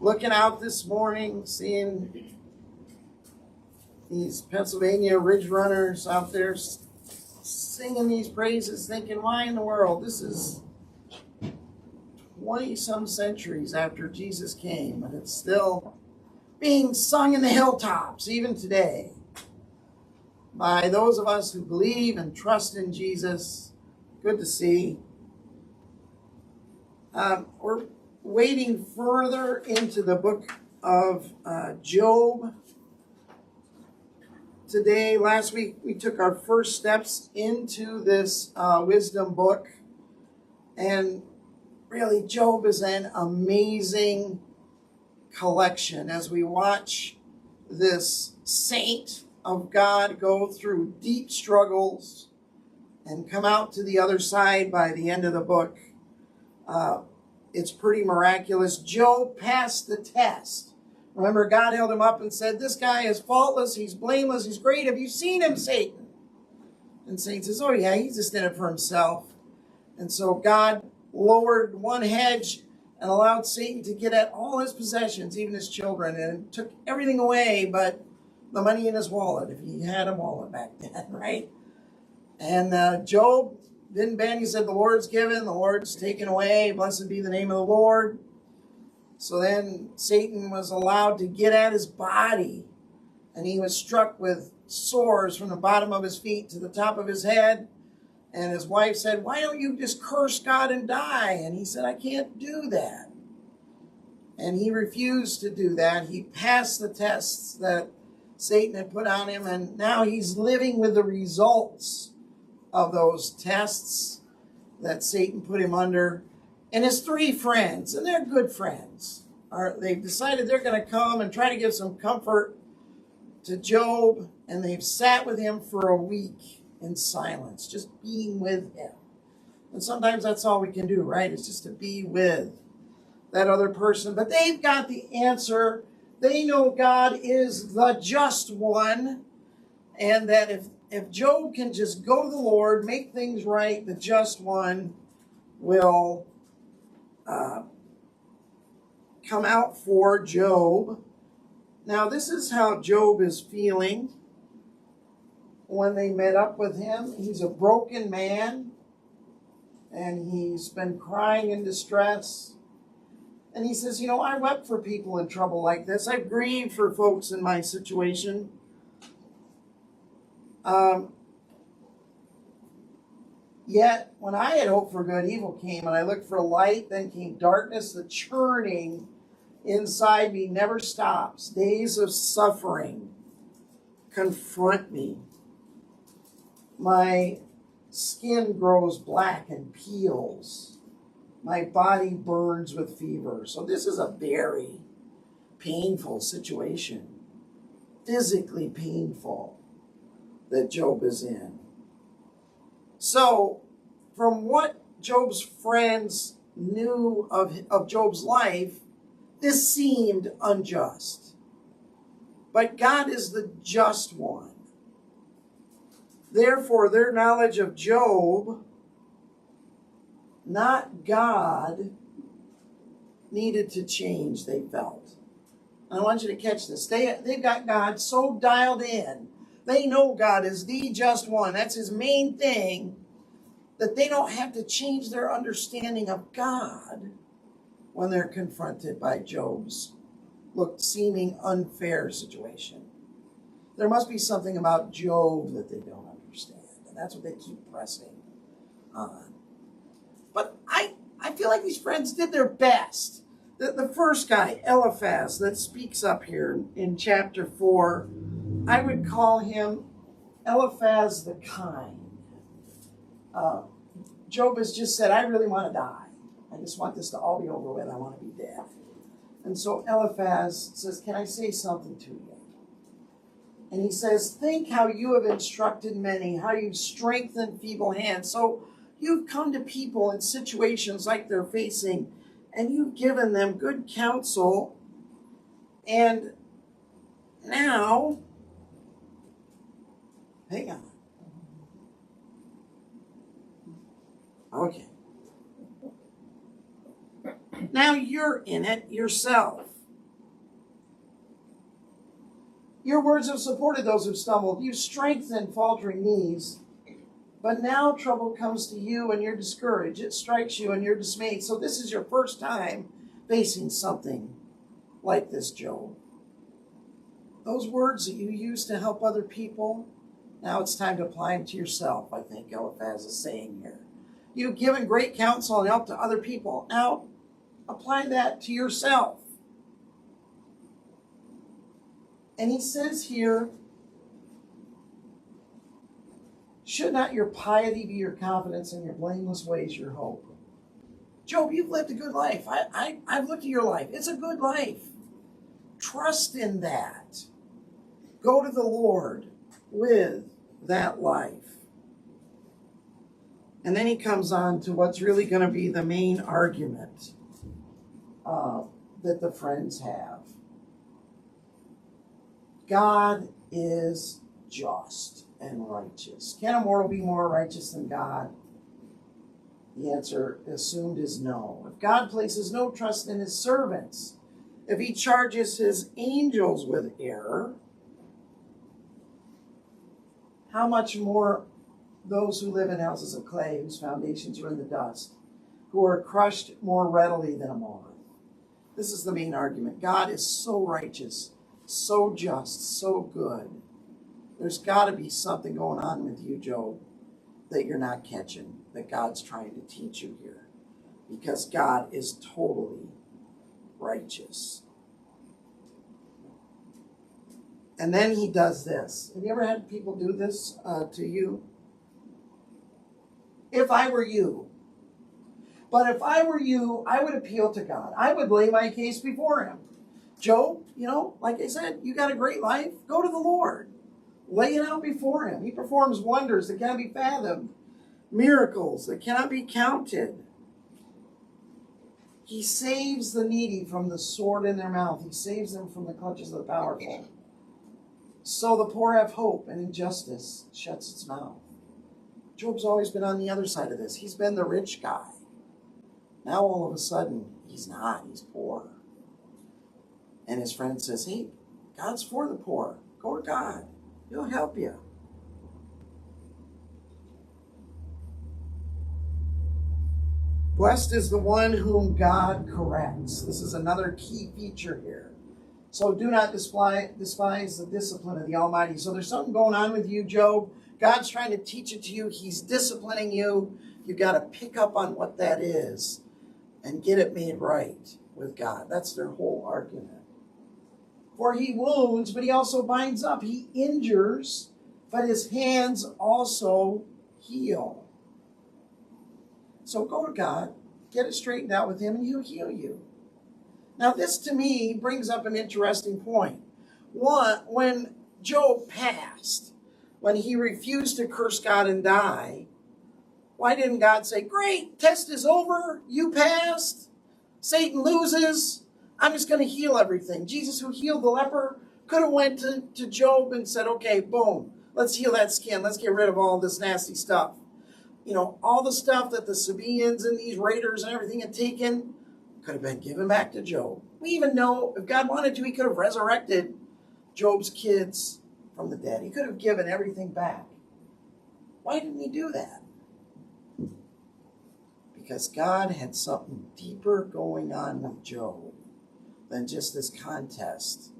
Looking out this morning, seeing these Pennsylvania Ridge Runners out there singing these praises, thinking, why in the world? This is 20-some centuries after Jesus came, and it's still being sung in the hilltops, even today, by those of us who believe and trust in Jesus. Good to see. We're wading further into the book of Job today. Last week we took our first steps into this wisdom book, and really Job is an amazing collection as we watch this saint of God go through deep struggles and come out to the other side by the end of the book. It's pretty miraculous. Job passed the test. Remember, God held him up and said, this guy is faultless, he's blameless, he's great. Have you seen him, Satan? And Satan says, oh yeah, he's just in it for himself. And so God lowered one hedge and allowed Satan to get at all his possessions, even his children, and took everything away but the money in his wallet, if he had a wallet back then, right? And Job didn't bend. He said, the Lord's given, the Lord's taken away. Blessed be the name of the Lord. So then Satan was allowed to get at his body, and he was struck with sores from the bottom of his feet to the top of his head. And his wife said, why don't you just curse God and die? And he said, I can't do that. And he refused to do that. He passed the tests that Satan had put on him, and now he's living with the results of those tests that Satan put him under. And his three friends, and they're good friends, they've decided they're going to come and try to give some comfort to Job, and they've sat with him for a week in silence, just being with him. And sometimes that's all we can do, right? It's just to be with that other person. But they've got the answer. They know God is the just one, and that if Job can just go to the Lord, make things right, the just one will come out for Job. Now, this is how Job is feeling when they met up with him. He's a broken man, and he's been crying in distress. And he says, I wept for people in trouble like this. I've grieved for folks in my situation. Yet, when I had hoped for good, evil came, and I looked for light, then came darkness. The churning inside me never stops. Days of suffering confront me. My skin grows black and peels. My body burns with fever. So this is a very painful situation, physically painful, that Job is in. So, from what Job's friends knew of Job's life, this seemed unjust. But God is the just one. Therefore, their knowledge of Job, not God, needed to change, they felt. I want you to catch this. They've got God so dialed in. They know God is the just one. That's his main thing, that they don't have to change their understanding of God when they're confronted by Job's seeming unfair situation. There must be something about Job that they don't understand, and that's what they keep pressing on. But I feel like these friends did their best. The first guy, Eliphaz, that speaks up here in chapter 4, I would call him Eliphaz the kind. Job has just said, I really want to die. I just want this to all be over with. I want to be dead. And so Eliphaz says, can I say something to you? And he says, think how you have instructed many, how you've strengthened feeble hands. So you've come to people in situations like they're facing, and you've given them good counsel. And now, hang on. Okay. Now you're in it yourself. Your words have supported those who stumbled. You've strengthened faltering knees. But now trouble comes to you and you're discouraged. It strikes you and you're dismayed. So this is your first time facing something like this, Job. Those words that you use to help other people, now it's time to apply them to yourself, I think Eliphaz is saying here. You've given great counsel and help to other people. Now apply that to yourself. And he says here, should not your piety be your confidence and your blameless ways your hope? Job, you've lived a good life. I've looked at your life. It's a good life. Trust in that. Go to the Lord with that life. And then he comes on to what's really going to be the main argument that the friends have. God is just and righteous. Can a mortal be more righteous than God? The answer assumed is no. If God places no trust in his servants, if he charges his angels with error, how much more those who live in houses of clay, whose foundations are in the dust, who are crushed more readily than a moth? This is the main argument. God is so righteous, so just, so good. There's got to be something going on with you, Job, that you're not catching, that God's trying to teach you here. Because God is totally righteous. And then he does this. Have you ever had people do this to you? If I were you. But if I were you, I would appeal to God. I would lay my case before him. Job, like I said, you got a great life. Go to the Lord. Lay it out before him. He performs wonders that cannot be fathomed. Miracles that cannot be counted. He saves the needy from the sword in their mouth. He saves them from the clutches of the powerful. So the poor have hope, and injustice shuts its mouth. Job's always been on the other side of this. He's been the rich guy. Now all of a sudden, he's not. He's poor. And his friend says, hey, God's for the poor. Go to God. He'll help you. Blessed is the one whom God corrects. This is another key feature here. So do not despise the discipline of the Almighty. So there's something going on with you, Job. God's trying to teach it to you. He's disciplining you. You've got to pick up on what that is and get it made right with God. That's their whole argument. For he wounds, but he also binds up. He injures, but his hands also heal. So go to God, get it straightened out with him, and he'll heal you. Now this to me brings up an interesting point. One, when Job passed, when he refused to curse God and die, why didn't God say, great, test is over, you passed, Satan loses, I'm just going to heal everything. Jesus, who healed the leper, could have went to Job and said, okay, boom, let's heal that skin. Let's get rid of all this nasty stuff. All the stuff that the Sabaeans and these raiders and everything had taken could have been given back to Job. We even know if God wanted to, he could have resurrected Job's kids from the dead. He could have given everything back. Why didn't he do that? Because God had something deeper going on with Job than just this contest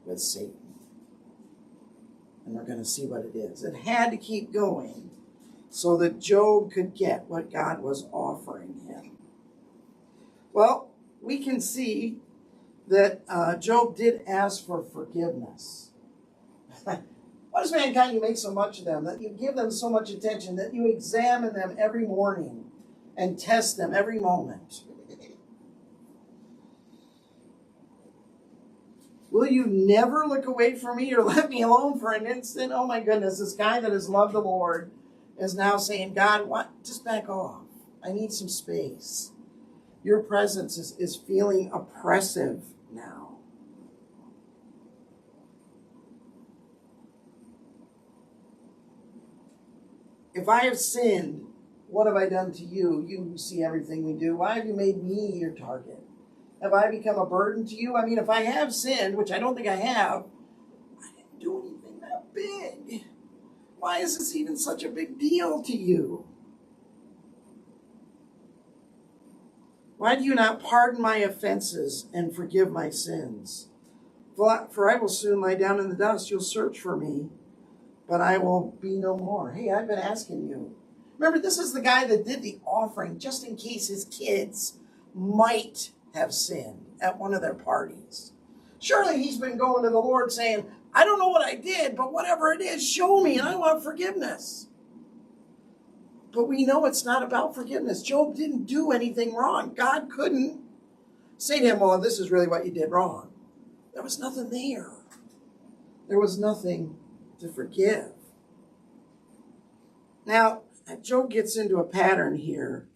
with Satan. And we're going to see what it is. It had to keep going so that Job could get what God was offering him. Well, we can see that Job did ask for forgiveness. What is mankind you make so much of them, that you give them so much attention, that you examine them every morning and test them every moment? Will you never look away from me or let me alone for an instant? Oh my goodness, this guy that has loved the Lord is now saying, God, what? Just back off. I need some space. Your presence is feeling oppressive now. If I have sinned, what have I done to you? You who see everything we do. Why have you made me your target? Have I become a burden to you? I mean, if I have sinned, which I don't think I have, do anything that big? Why is this even such a big deal to you? Why do you not pardon my offenses and forgive my sins? For I will soon lie down in the dust. You'll search for me, but I will be no more. Hey, I've been asking you. Remember, this is the guy that did the offering just in case his kids might have sinned at one of their parties. Surely he's been going to the Lord saying, I don't know what I did, but whatever it is, show me, and I want forgiveness. But we know it's not about forgiveness. Job didn't do anything wrong. God couldn't say to him, well, this is really what you did wrong. There was nothing there. There was nothing to forgive. Now, Job gets into a pattern here.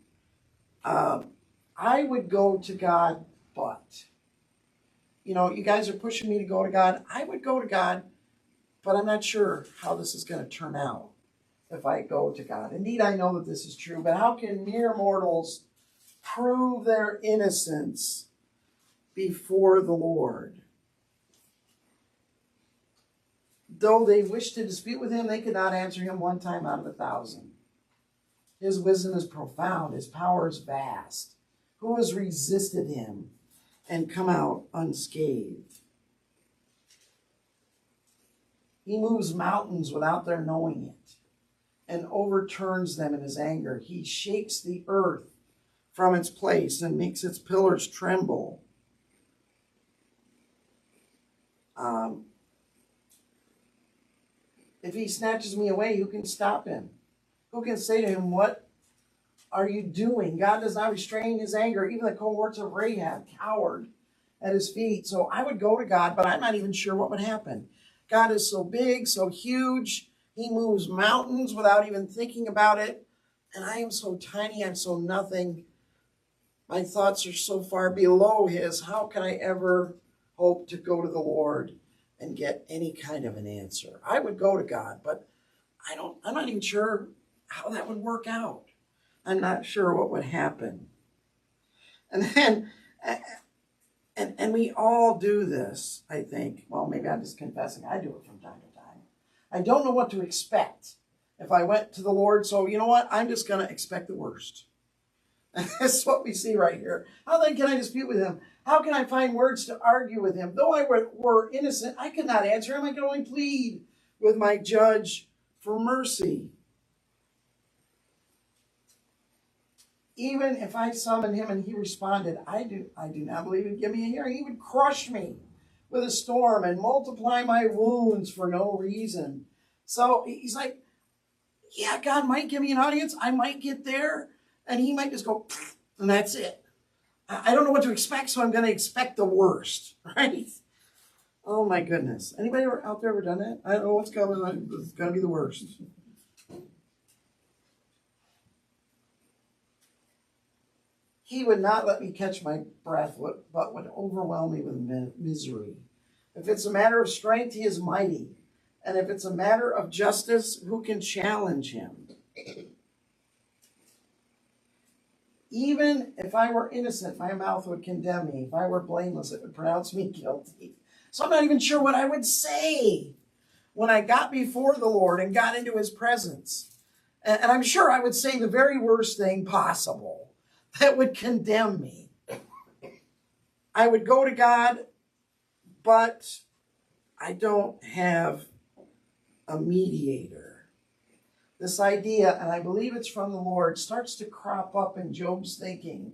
I would go to God, but. You guys are pushing me to go to God. I would go to God, but I'm not sure how this is going to turn out if I go to God. Indeed, I know that this is true, but how can mere mortals prove their innocence before the Lord? Though they wish to dispute with him, they could not answer him one time out of 1,000. His wisdom is profound. His power is vast. Who has resisted him and come out unscathed? He moves mountains without their knowing it and overturns them in his anger. He shakes the earth from its place and makes its pillars tremble. If he snatches me away, who can stop him? Who can say to him, what are you doing? God does not restrain his anger. Even the cohorts of Rahab cowered at his feet. So I would go to God, but I'm not even sure what would happen. God is so big, so huge. He moves mountains without even thinking about it. And I am so tiny. I'm so nothing. My thoughts are so far below his. How can I ever hope to go to the Lord and get any kind of an answer? I would go to God, but I'm not even sure how that would work out. I'm not sure what would happen. And then, and we all do this, I think. Well, maybe I'm just confessing. I do it from time to time. I don't know what to expect if I went to the Lord. So you know what? I'm just going to expect the worst. And that's what we see right here. How then can I dispute with him? How can I find words to argue with him? Though I were innocent, I could not answer him. I could only plead with my judge for mercy. Even if I summoned him and he responded, I do not believe he'd give me a hearing. He would crush me with a storm and multiply my wounds for no reason. So he's like, yeah, God might give me an audience. I might get there. And he might just go, and that's it. I don't know what to expect, so I'm going to expect the worst, right? Oh, my goodness. Anybody out there ever done that? I don't know what's coming. It's going to be the worst. He would not let me catch my breath, but would overwhelm me with misery. If it's a matter of strength, he is mighty. And if it's a matter of justice, who can challenge him? Even if I were innocent, my mouth would condemn me. If I were blameless, it would pronounce me guilty. So I'm not even sure what I would say when I got before the Lord and got into his presence. And I'm sure I would say the very worst thing possible that would condemn me. I would go to God, but I don't have a mediator. This idea, and I believe it's from the Lord, starts to crop up in Job's thinking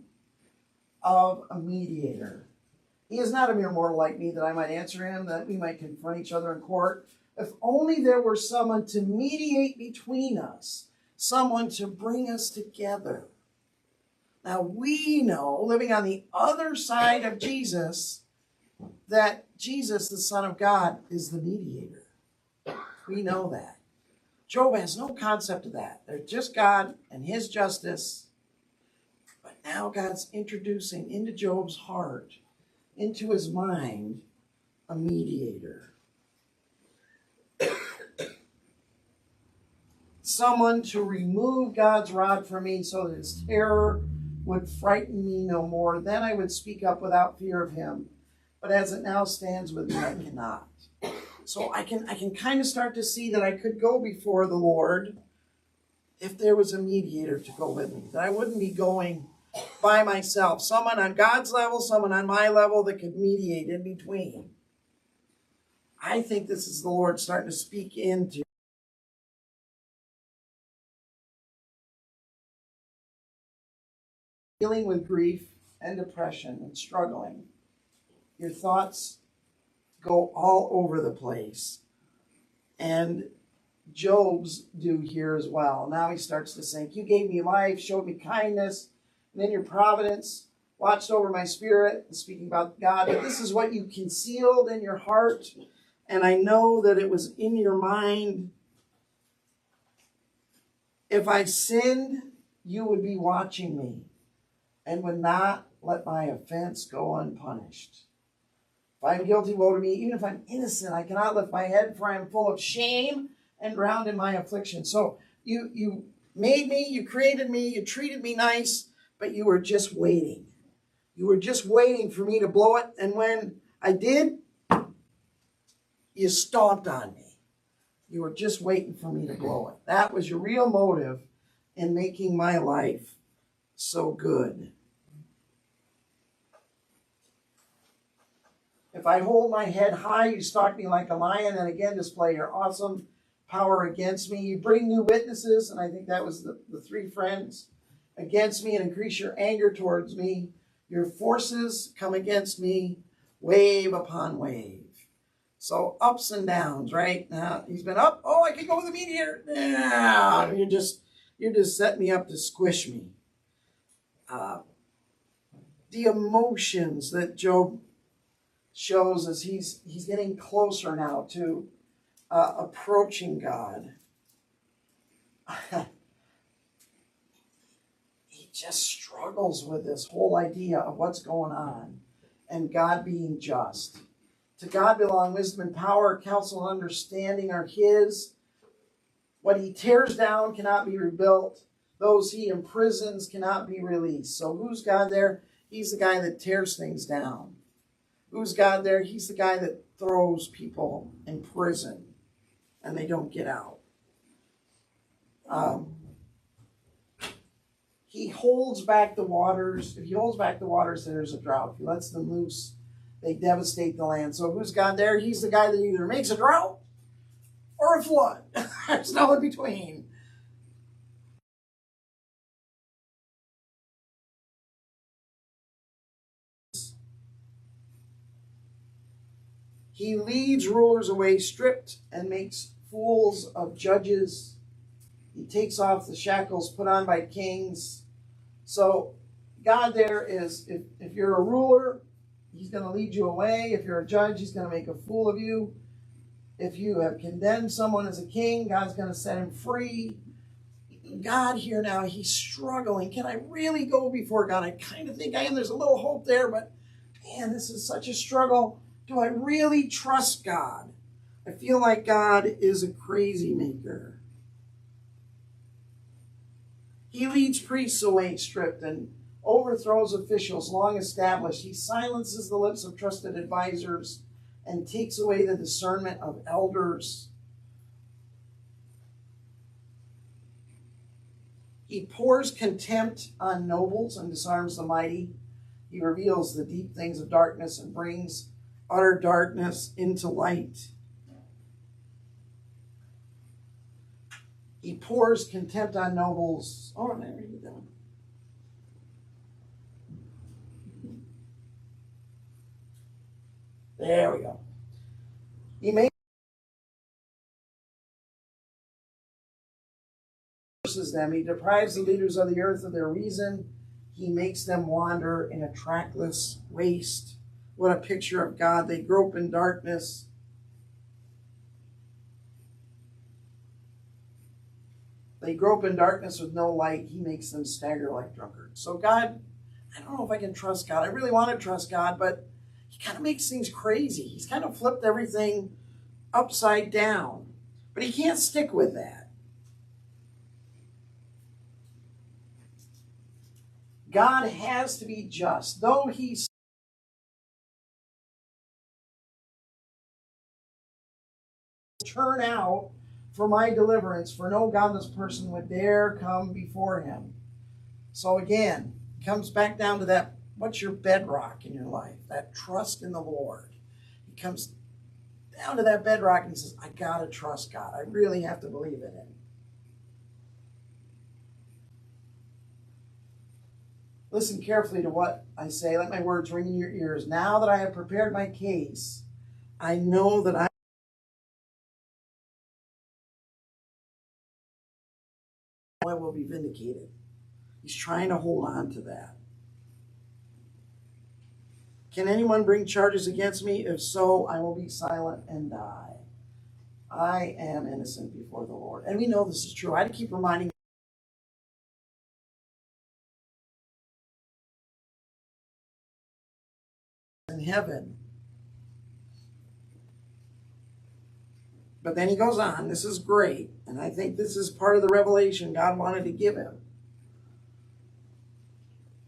of a mediator. He is not a mere mortal like me that I might answer him, that we might confront each other in court. If only there were someone to mediate between us, someone to bring us together. Now we know, living on the other side of Jesus, that Jesus, the Son of God, is the mediator. We know that. Job has no concept of that. They're just God and his justice. But now God's introducing into Job's heart, into his mind, a mediator. Someone to remove God's rod from me so that his terror would frighten me no more. Then I would speak up without fear of him. But as it now stands with me, I cannot. So I can kind of start to see that I could go before the Lord if there was a mediator to go with me, that I wouldn't be going by myself. Someone on God's level, someone on my level that could mediate in between. I think this is the Lord starting to speak into dealing with grief and depression and struggling. Your thoughts go all over the place. And Job's do here as well. Now he starts to think, you gave me life, showed me kindness, and in your providence watched over my spirit, speaking about God. But this is what you concealed in your heart, and I know that it was in your mind. If I sinned, you would be watching me and would not let my offense go unpunished. If I am guilty, woe to me. Even if I'm innocent, I cannot lift my head, for I am full of shame and drowned in my affliction. So you made me, you created me, you treated me nice, but you were just waiting. You were just waiting for me to blow it. And when I did, you stomped on me. You were just waiting for me to blow it. That was your real motive in making my life so good. If I hold my head high, you stalk me like a lion and again display your awesome power against me. You bring new witnesses, and I think that was the three friends, against me and increase your anger towards me. Your forces come against me, wave upon wave. So ups and downs, right? Now he's been up. Oh, I can go with the mediator. No, you're just setting me up to squish me. The emotions that Job shows as he's getting closer now to approaching God. He just struggles with this whole idea of what's going on and God being just. To God belong wisdom and power, counsel and understanding are his. What he tears down cannot be rebuilt. Those he imprisons cannot be released. So who's God there? He's the guy that tears things down. Who's God there? He's the guy that throws people in prison and they don't get out. He holds back the waters. If he holds back the waters, there's a drought. If he lets them loose, they devastate the land. So who's God there? He's the guy that either makes a drought or a flood. There's no in between. He leads rulers away stripped and makes fools of judges. He takes off the shackles put on by kings. So God there is, if you're a ruler, he's going to lead you away. If you're a judge, he's going to make a fool of you. If you have condemned someone as a king, God's going to set him free. God here now, he's struggling. Can I really go before God? I kind of think I am. There's a little hope there, but man, this is such a struggle. Do I really trust God? I feel like God is a crazy maker. He leads priests away stripped and overthrows officials long established. He silences the lips of trusted advisors and takes away the discernment of elders. He pours contempt on nobles and disarms the mighty. He reveals the deep things of darkness and brings utter darkness into light. He pours contempt on nobles. Oh, I'm going to read it down. There we go. He makes them. He deprives the leaders of the earth of their reason. He makes them wander in a trackless waste. What a picture of God. They grope in darkness. They grope in darkness with no light. He makes them stagger like drunkards. So God, I don't know if I can trust God. I really want to trust God, but he kind of makes things crazy. He's kind of flipped everything upside down. But he can't stick with that. God has to be just. Though he's turn out for my deliverance, for no godless person would dare come before him. So again, it comes back down to that, what's your bedrock in your life? That trust in the Lord. He comes down to that bedrock and he says, I gotta trust God. I really have to believe in him. Listen carefully to what I say. Let my words ring in your ears. Now that I have prepared my case, I know that I will be vindicated. He's trying to hold on to that. Can anyone bring charges against me? If so, I will be silent and die. I am innocent before the Lord. And we know this is true. I had to keep reminding in heaven. But then he goes on. This is great. And I think this is part of the revelation God wanted to give him.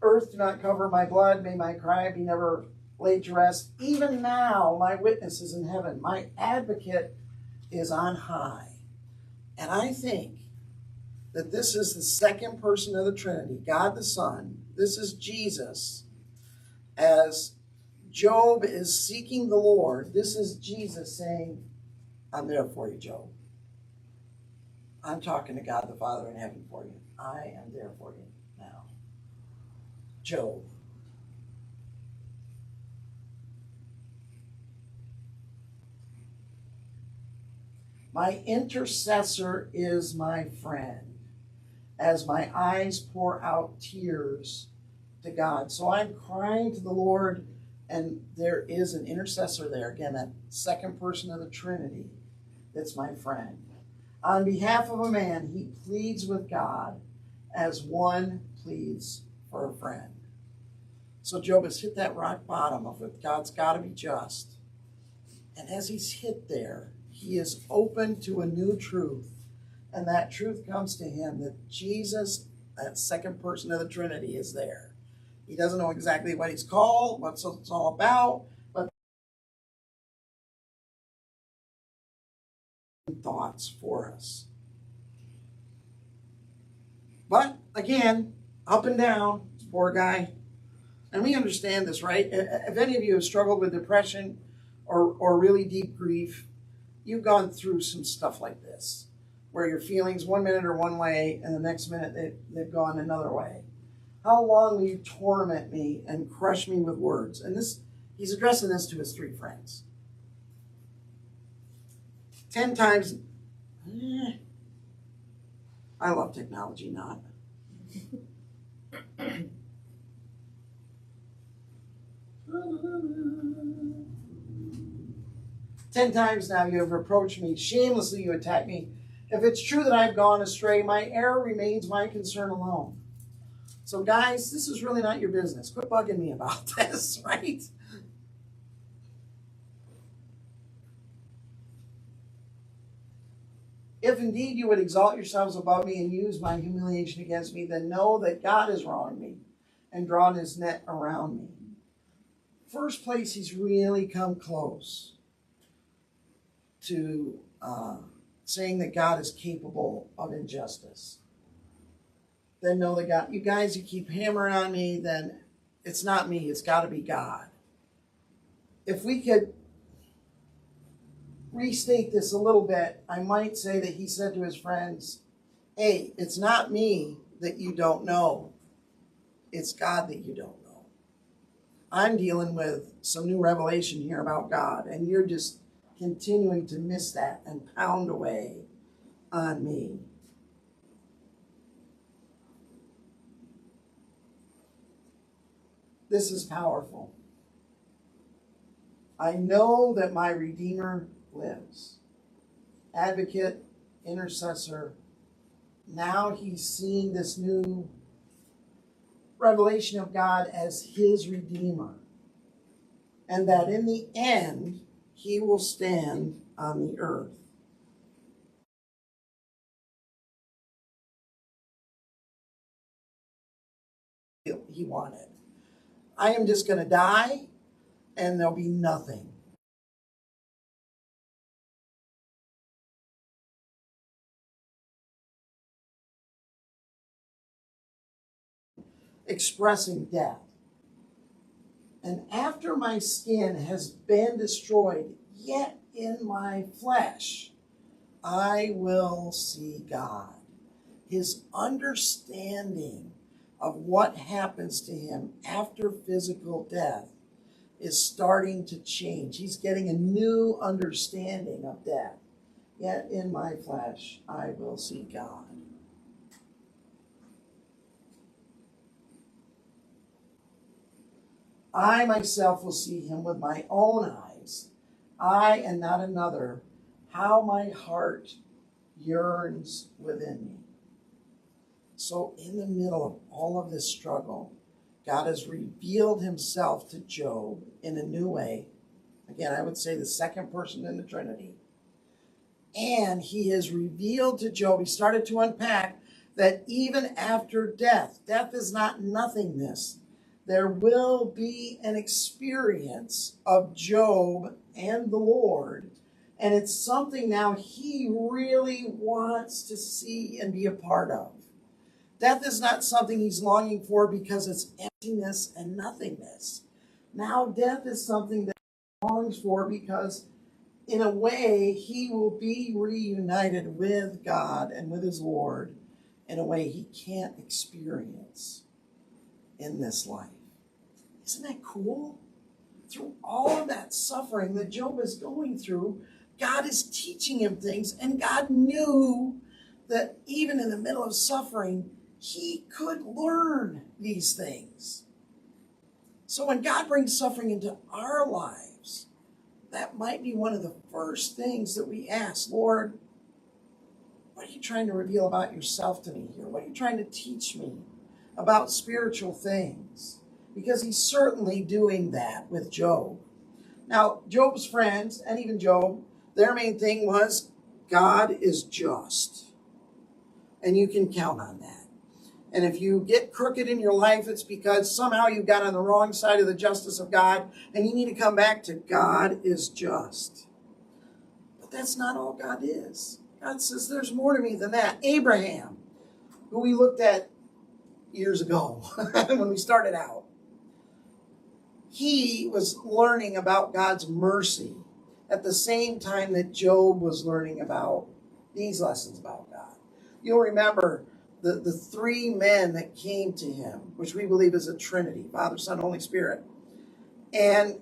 Earth do not cover my blood. May my cry be never laid to rest. Even now, my witness is in heaven. My advocate is on high. And I think that this is the second person of the Trinity, God the Son. This is Jesus. As Job is seeking the Lord, this is Jesus saying, I'm there for you, Job. I'm talking to God the Father in heaven for you. I am there for you now. Job. My intercessor is my friend, as my eyes pour out tears to God. So I'm crying to the Lord, and there is an intercessor there. Again, that second person of the Trinity that's my friend. On behalf of a man, he pleads with God as one pleads for a friend. So Job has hit that rock bottom of it. God's got to be just. And as he's hit there, he is open to a new truth. And that truth comes to him that Jesus, that second person of the Trinity, is there. He doesn't know exactly what he's called, what it's all about, but thoughts for us. But again, up and down, poor guy. And we understand this, right? If any of you have struggled with depression or really deep grief, you've gone through some stuff like this, where your feelings 1 minute are one way and the next minute they've gone another way. How long will you torment me and crush me with words? And this, he's addressing this to his 3 friends. 10 times, I love technology, not. 10 times now you have reproached me. Shamelessly you attack me. If it's true that I've gone astray, my error remains my concern alone. So guys, this is really not your business. Quit bugging me about this, right? If indeed you would exalt yourselves above me and use my humiliation against me, then know that God has wronged me and drawn his net around me. First place, he's really come close to saying that God is capable of injustice. Then know that God, you guys, you keep hammering on me, then it's not me, it's got to be God. If we could restate this a little bit, I might say that he said to his friends, hey, it's not me that you don't know, it's God that you don't know. I'm dealing with some new revelation here about God, and you're just continuing to miss that and pound away on me. This is powerful. I know that my Redeemer lives. Advocate, intercessor. Now he's seeing this new revelation of God as his Redeemer. And that in the end, he will stand on the earth. He wanted. I am just going to die and there'll be nothing. expressing death. And after my skin has been destroyed, yet in my flesh, I will see God. His understanding of what happens to him after physical death is starting to change. He's getting a new understanding of death. Yet in my flesh, I will see God. I myself will see him with my own eyes. I and not another. How my heart yearns within me. So in the middle of all of this struggle, God has revealed himself to Job in a new way. Again, I would say the second person in the Trinity. And he has revealed to Job, he started to unpack that even after death, death is not nothingness. There will be an experience of Job and the Lord. And it's something now he really wants to see and be a part of. Death is not something he's longing for because it's emptiness and nothingness. Now death is something that he longs for because in a way he will be reunited with God and with his Lord in a way he can't experience in this life. Isn't that cool? Through all of that suffering that Job is going through, God is teaching him things, and God knew that even in the middle of suffering, he could learn these things. So when God brings suffering into our lives, that might be one of the first things that we ask, Lord, what are you trying to reveal about yourself to me here? What are you trying to teach me about spiritual things? Because he's certainly doing that with Job. Now, Job's friends, and even Job, their main thing was, God is just. And you can count on that. And if you get crooked in your life, it's because somehow you got on the wrong side of the justice of God, and you need to come back to God is just. But that's not all God is. God says there's more to me than that. Abraham, who we looked at years ago when we started out, he was learning about God's mercy at the same time that Job was learning about these lessons about God. You'll remember the three men that came to him, which we believe is a Trinity, Father, Son, Holy Spirit. And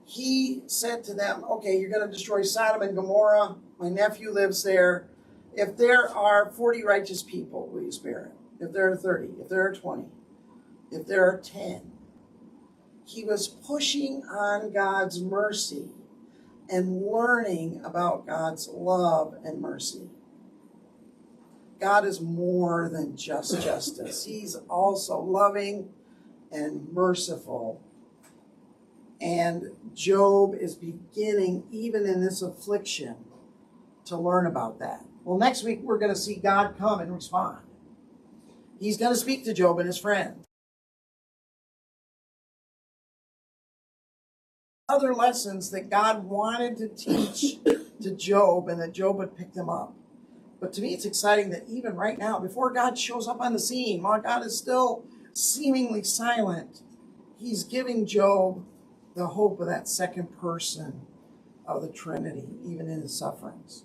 he said to them, okay, you're going to destroy Sodom and Gomorrah. My nephew lives there. If there are 40 righteous people, will you spare it? If there are 30, if there are 20, if there are 10. He was pushing on God's mercy and learning about God's love and mercy. God is more than just justice. He's also loving and merciful. And Job is beginning, even in this affliction, to learn about that. Well, next week we're going to see God come and respond. He's going to speak to Job and his friends. Other lessons that God wanted to teach to Job and that Job would pick them up. But to me, it's exciting that even right now, before God shows up on the scene, while God is still seemingly silent, he's giving Job the hope of that second person of the Trinity, even in his sufferings.